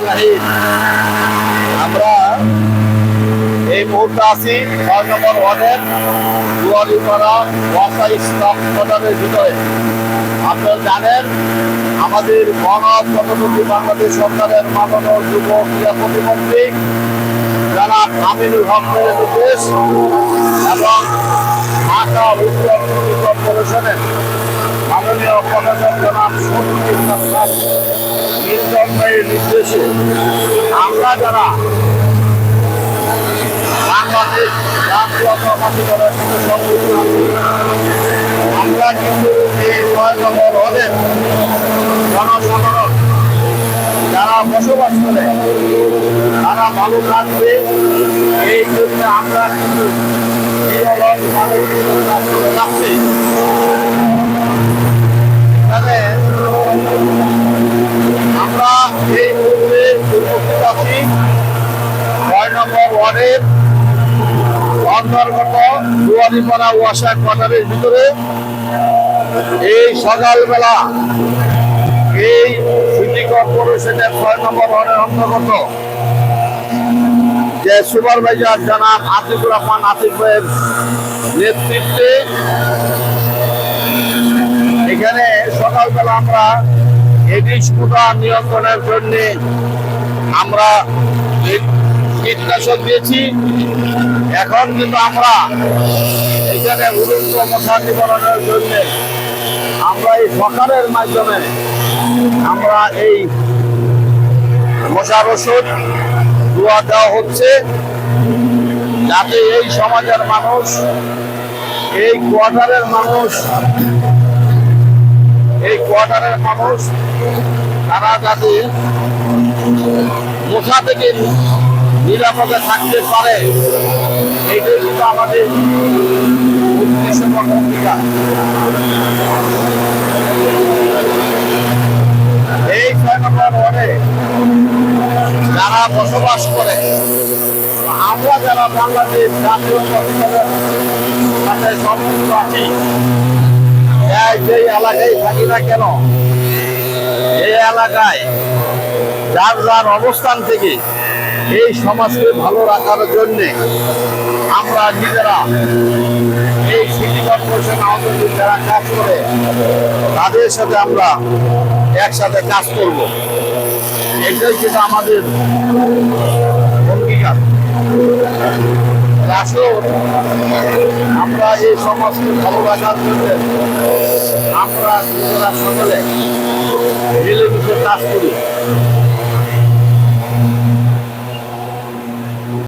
জাহিদ। আমরা এই মুহূর্তে আছি ৬ নম্বর ওয়ার্ডের দুয়ারিপাড়া ওয়াসা ইসলাম বাজারের ভিতরে। আপনারা জানেন আমাদের গণপ্রজাতন্ত্রী বাংলাদেশ সরকারের মাননীয় যুব ক্রীড়া প্রতিমন্ত্রী জনাব আমিনুল হকের নির্দেশ এবং ঢাকা উত্তর সিটি কর্পোরেশনের মাননীয় প্রশাসক জনাব নীলচন্দ্রের নির্দেশে আমরা যারা বাংলাদেশ জাতীয়তাবাদী দলের সাথে সংযুক্ত আছি, আমরা কিন্তু এই ৬ নম্বর ওয়ার্ডের জনসাধারণ যারা বসবাস করে তারা ভালো থাকবে, এই জন্য আমরা কিন্তু আমরা এই মুহূর্তে উপস্থিত আছি ৬ নম্বর ওয়ার্ডের অন্তর্গত দুয়ারিপাড়া ওয়াসা কোয়ার্টারের ভিতরে। এই সকালবেলা এই সিটি কর্পোরেশনের ৬ নম্বর ওয়ার্ডের অন্তর্গত যে সুপারভাইজার জনাব আতিকুর রহমান আতিক ভাইয়ের নেতৃত্বে এখানে সকালবেলা আমরা এডিস কোটা নিয়ন্ত্রণের জন্য আমরা কীটনাশক দিয়েছি। এখন কিন্তু আমরা এখানে উড়ন্ত মশা নিবারণের জন্য আমরা এই সরকারের মাধ্যমে আমরা এই মশার ওষুধ দোয়া দেওয়া হচ্ছে, যাতে এই সমাজের মানুষ, এই কোয়ার্টারের মানুষ তারা যাতে মশা থেকে নিরাপদে থাকতে পারে, এইটাই কিন্তু আমাদের উদ্দেশ্য ভূমিকা। এই ৬ নম্বর ওয়ার্ডে যারা বসবাস করে, আমরা যারা বাংলাদেশ জাতীয়তাবাদী দলের সাথে সম্পৃক্ত আছি, যেই এলাকায় থাকি না কেন, এই এলাকায় যার যার অবস্থান থেকে এই সমাজকে ভালো রাখার জন্য আমরা নিজেরা এই সিটি কর্পোরেশন আওতাধীন যারা কাজ করে তাদের সাথে আমরা একসাথে কাজ করব, এটাই কিন্তু আমাদের অঙ্গীকার। আসুন আমরা এই সমাজকে ভালো রাখার জন্য আমরা নিজেরা সকলে মিলেমিশে কাজ করি।